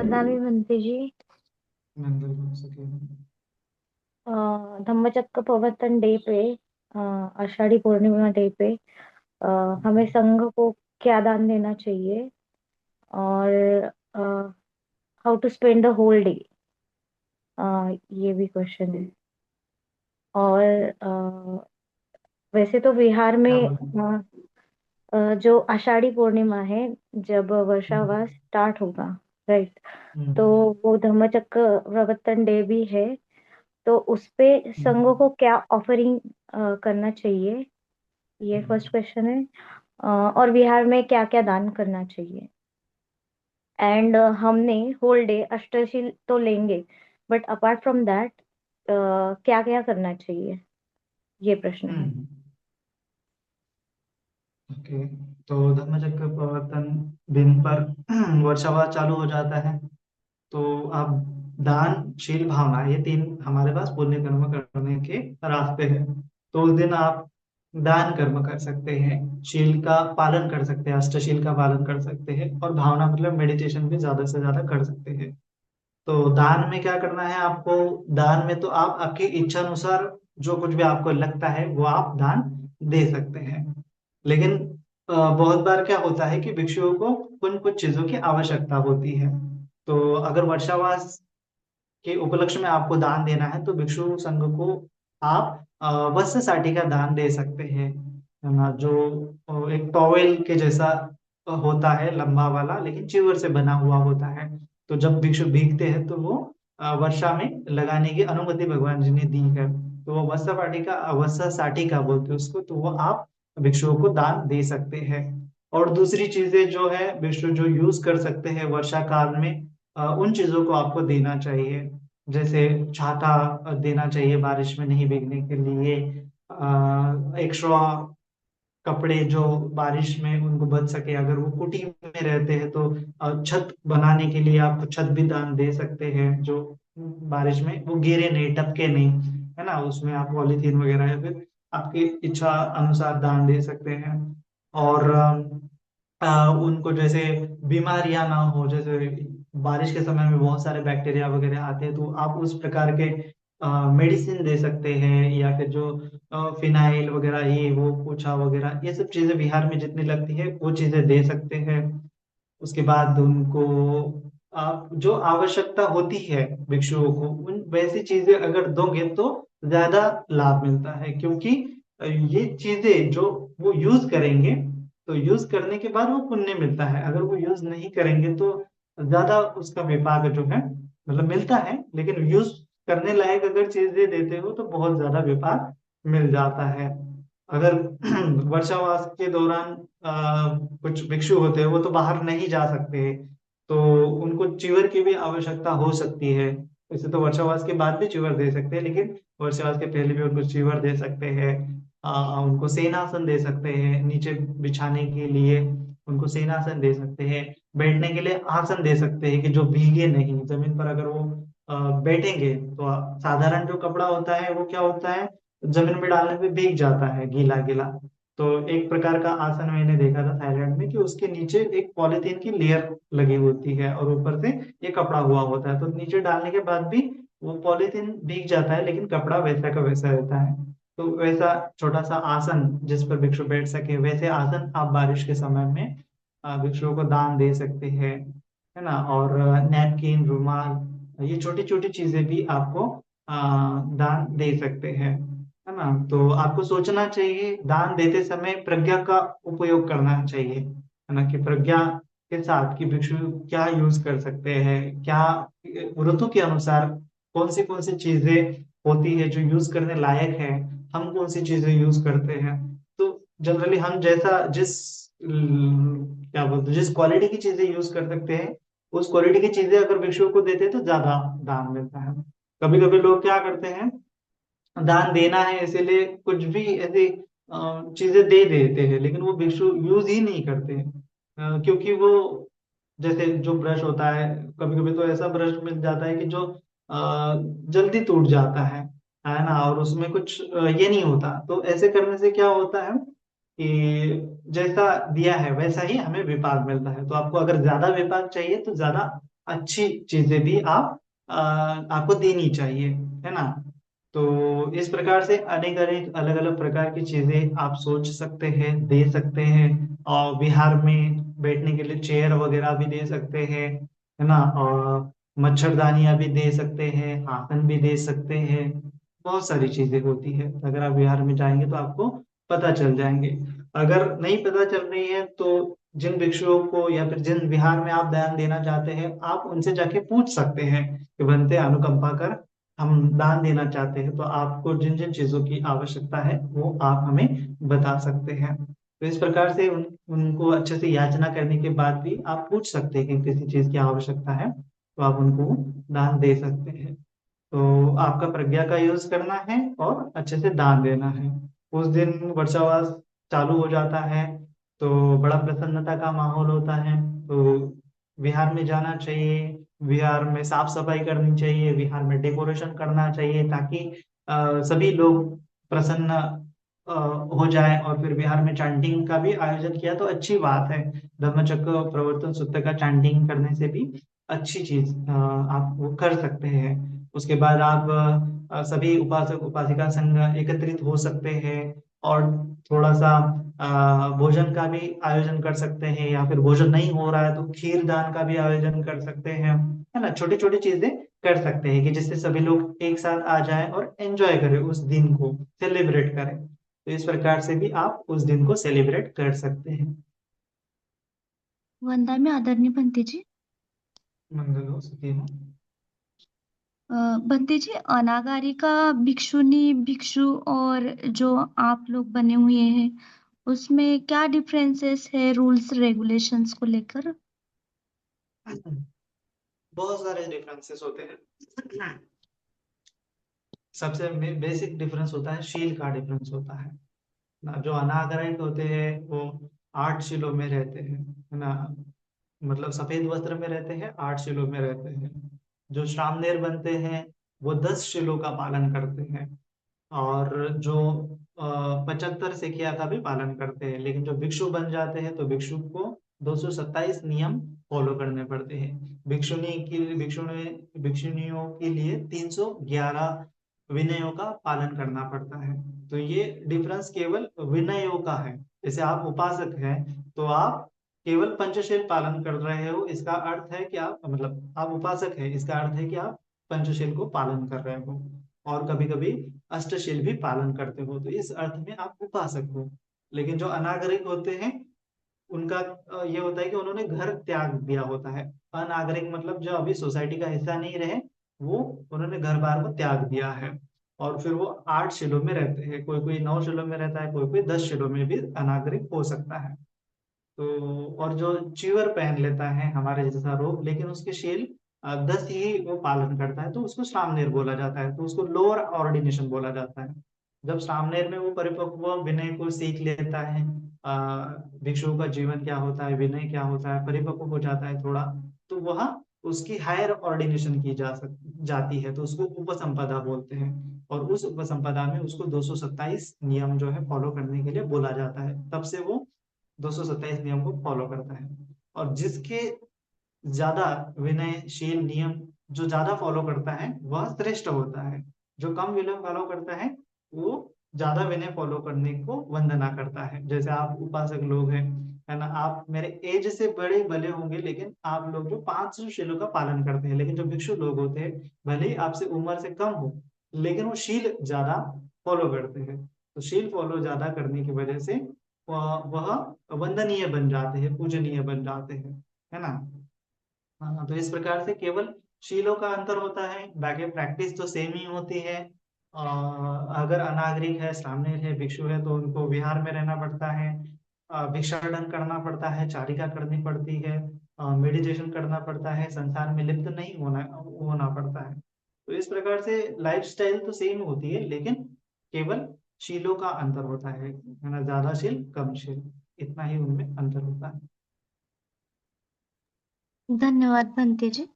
वरदावी म्हणते जी नंदू सके। अ, धम्मचक्र प्रवर्तन डे पे, आषाढ़ी पूर्णिमा डे पे हमें संघ को क्या दान देना चाहिए, और how to spend the whole day, ये भी क्वेश्चन है। और वैसे तो बिहार क्या में बोलते जो आषाढ़ी पूर्णिमा है, जब हैं? वर्षावास स्टार्ट होगा, राइट, तो हम्म, वो धम्मचक्र प्रवर्तन डे भी है। तो उस पे संघ हम्म, को क्या ऑफरिंग करना चाहिए, ये फर्स्ट क्वेश्चन है। और बिहार में क्या क्या दान करना चाहिए, एंड हमने होल डे अष्टशील तो लेंगे, बट अपार्ट फ्रॉम दैट क्या क्या करना चाहिए, ये प्रश्न है। हम्म। ओके। तो धम्मचक्र प्रवर्तन दिन पर वर्षावास चालू हो जाता है। तो आप दान, शील, भावना, ये तीन हमारे पास पुण्य कर्म करने के रास्ते हैं। तो उस दिन आप दान कर्म कर सकते हैं, शील का पालन कर सकते हैं, अष्टशील का पालन कर सकते हैं, और भावना मतलब मेडिटेशन भी ज्यादा से ज्यादा कर सकते हैं। तो दान में क्या करना है आपको? दान में तो आप आपकी इच्छा अनुसार जो कुछ भी आपको लगता है वो आप दान दे सकते हैं। लेकिन बहुत बार क्या होता है कि भिक्षुओं को कुछ कुछ चीजों की आवश्यकता होती है। तो अगर वर्षावास के उपलक्ष्य में आपको दान देना है तो भिक्षु संघ को आप वस्त्र साटी का दान दे सकते हैं, है ना? जो एक टॉवेल के जैसा होता है, लंबा वाला, लेकिन चिवर से बना हुआ होता है। तो जब भिक्षु भीगते हैं तो वो वर्षा में लगाने की अनुमति भगवान जी ने दी है। तो वो वस्त्र साठी का बोलते हैं उसको, तो वो आप भिक्षुओं को दान दे सकते हैं। और दूसरी चीजें जो है भिक्षु जो यूज कर सकते हैं वर्षा काल में, उन चीजों को आपको देना चाहिए। जैसे छाता देना चाहिए बारिश में नहीं भीगने के लिए। एक्स्ट्रा कपड़े जो बारिश में उनको बच सके, अगर वो कुटी में रहते हैं तो छत बनाने के लिए आप छत भी दान दे सकते हैं, जो बारिश में वो गिरे नहीं, टपके नहीं, है ना? उसमें आप पॉलीथीन वगैरह या फिर आपकी इच्छा अनुसार दान दे सकते हैं। और उनको जैसे बीमारियां ना हो, जैसे बारिश के समय में बहुत सारे बैक्टीरिया वगैरह आते हैं, तो आप उस प्रकार के मेडिसिन दे सकते हैं, या फिर जो फिनाइल वगैरह, ये वो पोछा वगैरह, ये सब चीजें बिहार में जितनी लगती है वो चीजें दे सकते हैं। उसके बाद उनको आप जो आवश्यकता होती है भिक्षुओं को, उन वैसी चीजें अगर दोगे तो ज्यादा लाभ मिलता है। क्योंकि ये चीजें जो वो यूज करेंगे तो यूज करने के बाद वो पुण्य मिलता है, अगर वो यूज नहीं करेंगे तो ज्यादा उसका विपाक जो है मतलब मिलता है, लेकिन यूज करने लायक अगर चीजें देते हो तो बहुत ज्यादा विपाक मिल जाता है। अगर वर्षावास के दौरान कुछ भिक्षु होते हैं वो तो बाहर नहीं जा सकते, तो उनको चीवर की भी आवश्यकता हो सकती है। वैसे तो वर्षावास के बाद भी चीवर दे सकते हैं, लेकिन वर्षावास के पहले भी उनको चीवर दे सकते हैं। उनको सेनासन दे सकते हैं नीचे बिछाने के लिए, उनको सेनासन दे सकते हैं। बैठने के लिए आसन दे सकते हैं कि जो भीगे नहीं जमीन पर, अगर वो बैठेंगे तो साधारण जो कपड़ा होता है वो क्या होता है, जमीन में डालने पे भीग जाता है, गीला गीला। तो एक प्रकार का आसन मैंने देखा था थाईलैंड में कि उसके नीचे एक पॉलिथीन की लेयर लगी होती है और ऊपर से ये कपड़ा हुआ होता है, तो नीचे डालने के बाद भी वो पॉलिथीन भीग जाता है लेकिन कपड़ा वैसा का वैसा रहता है। तो वैसा छोटा सा आसन जिस पर भिक्षु बैठ सके, वैसे आसन आप बारिश के समय में भिक्षुओं को दान दे सकते हैं, है ना? और नैपकिन, रुमाल, ये छोटी छोटी चीजें भी आपको दान दे सकते हैं, है ना? तो आपको सोचना चाहिए, दान देते समय प्रज्ञा का उपयोग करना चाहिए, है ना? कि प्रज्ञा के साथ कि भिक्षु क्या यूज कर सकते हैं, क्या ऋतु के अनुसार कौन सी चीजें होती है जो यूज करने लायक है, हम कौन सी चीजें यूज करते हैं। तो जनरली हम जैसा क्या बोलते हैं, जिस क्वालिटी की चीजें यूज कर सकते हैं उस क्वालिटी की चीजें अगर भिक्षुओं को देते हैं तो ज्यादा दान मिलता है। कभी कभी लोग क्या करते हैं, दान देना है इसीलिए कुछ भी ऐसी चीजें दे देते हैं, लेकिन वो भिक्षु यूज ही नहीं करते हैं। क्योंकि वो जैसे जो ब्रश होता है, कभी कभी तो ऐसा ब्रश मिल जाता है कि जो जल्दी टूट जाता है ना? और उसमें कुछ ये नहीं होता, तो ऐसे करने से क्या होता है कि जैसा दिया है वैसा ही हमें विपाक मिलता है। तो आपको अगर ज्यादा विपाक चाहिए तो ज्यादा अच्छी चीजें भी आपको देनी चाहिए, है ना। तो इस प्रकार से अनेक अनेक अलग अलग प्रकार की चीजें आप सोच सकते हैं, दे सकते हैं। और विहार में बैठने के लिए चेयर वगैरह भी दे सकते हैं, है ना। और मच्छरदानियां भी दे सकते हैं, आसन भी दे सकते हैं। बहुत सारी चीजें होती है, अगर आप बिहार में जाएंगे तो आपको पता चल जाएंगे। अगर नहीं पता चल रही है तो जिन भिक्षुओं को या फिर जिन विहार में आप दान देना चाहते हैं, आप उनसे जाके पूछ सकते हैं कि बनते अनुकंपा कर हम दान देना चाहते हैं, तो आपको जिन जिन चीजों की आवश्यकता है वो आप हमें बता सकते हैं। तो इस प्रकार से उनको अच्छे से याचना करने के बाद भी आप पूछ सकते हैं कि किसी चीज की आवश्यकता है, तो आप उनको दान दे सकते हैं। तो आपका प्रज्ञा का यूज करना है और अच्छे से दान देना है। उस दिन वर्षावास चालू हो जाता है, तो बड़ा प्रसन्नता का माहौल होता है। तो विहार में जाना चाहिए, विहार में साफ सफाई करनी चाहिए, विहार में डेकोरेशन करना चाहिए, ताकि सभी लोग प्रसन्न हो जाए। और फिर बिहार में चांटिंग का भी आयोजन किया तो अच्छी बात है। धम्मचक्र प्रवर्तन सूत्र का चांटिंग करने से भी अच्छी चीज आप वो कर सकते हैं। उसके बाद आप सभी उपासक उपासिका संघ एकत्रित हो सकते हैं, और थोड़ा सा भोजन का भी आयोजन कर सकते हैं, या फिर भोजन नहीं हो रहा है तो खीर दान का भी आयोजन कर सकते हैं, है ना। छोटी छोटी चीजें कर सकते हैं कि जिससे सभी लोग एक साथ आ जाएं और एंजॉय करें, उस दिन को सेलिब्रेट करें। तो इस प्रकार से भी आप उस दिन को सेलिब्रेट कर सकते हैं। वंदा में आदरणीय बंते जी। मंगल हो सुखी हो। बंते जी, अनागारी का भिक्षुनी भिक्षु और जो आप लोग बने हुए हैं, उसमें क्या डिफरेंसेस है रूल्स रेगुलेशंस को लेकर? बहुत सारे डिफरेंसेस होते हैं। सबसे बेसिक डिफरेंस होता है शील का डिफरेंस होता है ना। जो अनागरिक होते हैं वो 8 शिलों में रहते हैं, है ना। मतलब सफेद वस्त्र में रहते हैं, 8 शिलों में रहते हैं। जो श्रामणेर बनते हैं वो 10 शिलों का पालन करते हैं। और जो 75 सिखिया का भी पालन करते हैं। लेकिन जो भिक्षु बन जाते हैं तो भिक्षु को 227 नियम फॉलो करने पड़ते हैं। भिक्षुणियों के लिए 311 विनयों का पालन करना पड़ता है। तो ये डिफरेंस केवल विनयों का है। जैसे आप उपासक हैं तो आप केवल पंचशील पालन कर रहे हो, इसका अर्थ है कि आप मतलब आप उपासक है, इसका अर्थ है कि आप पंचशील को पालन कर रहे हो। और कभी कभी अष्टशील भी पालन करते हो, तो इस अर्थ में आप उपासक हो। लेकिन जो अनागरिक होते हैं उनका ये होता है कि उन्होंने घर त्याग दिया होता है। अनागरिक मतलब जो अभी सोसाइटी का हिस्सा नहीं रहे, वो उन्होंने घर बार को त्याग दिया है। और फिर वो 8 शिलों में रहते हैं, कोई कोई 9 शिलों में रहता है, कोई कोई 10 शिलों में भी अनागरिक हो सकता है। तो और जो चीवर पहन लेता है हमारे जैसा रोग, लेकिन उसके शील 10 ही वो पालन करता है, तो उसको श्रामणेर बोला जाता है, तो उसको लोअर ऑर्डिनेशन बोला जाता है। जब श्रामणेर में वो परिपक्व विनय को सीख लेता है, भिक्षु का जीवन क्या होता है, विनय क्या होता है, परिपक्व हो जाता है थोड़ा, तो वह उसकी हायर ऑर्डिनेशन की जाती है, तो उसको उपसंपदा बोलते हैं। और उस उपसंपदा में उसको 227 नियम जो है फॉलो करने के लिए बोला जाता है, तब से वो 227 नियम को फॉलो करता है। और जिसके ज्यादा विनयशील नियम जो ज्यादा फॉलो करता है वह श्रेष्ठ होता है। जो कम विनय फॉलो करता है वो ज्यादा विनय फॉलो करने को वंदना करता है। जैसे आप उपासक लोग हैं, है ना, आप मेरे एज से बड़े भले होंगे, लेकिन आप लोग जो 5 शीलों का पालन करते हैं। लेकिन जो भिक्षु लोग होते हैं, भले ही आपसे उम्र से कम हो, लेकिन वो शील ज्यादा फॉलो करते हैं। तो शील फॉलो ज्यादा करने की वजह से वह वंदनीय बन जाते हैं, पूजनीय बन जाते हैं, है ना। हाँ, तो इस प्रकार से केवल शीलों का अंतर होता है, बाकी प्रैक्टिस तो सेम ही होती है। अगर अनागरिक है, सामने है, भिक्षु है, तो उनको विहार में रहना पड़ता है, भिक्षाटन करना पड़ता है, चारिका करनी पड़ती है, मेडिटेशन करना पड़ता है, संसार में लिप्त नहीं होना होना पड़ता है। तो इस प्रकार से लाइफस्टाइल तो सेम होती है, लेकिन केवल शीलों का अंतर होता है ना, ज्यादा शील कम शील, इतना ही उनमें अंतर होता है। धन्यवाद बंते जी।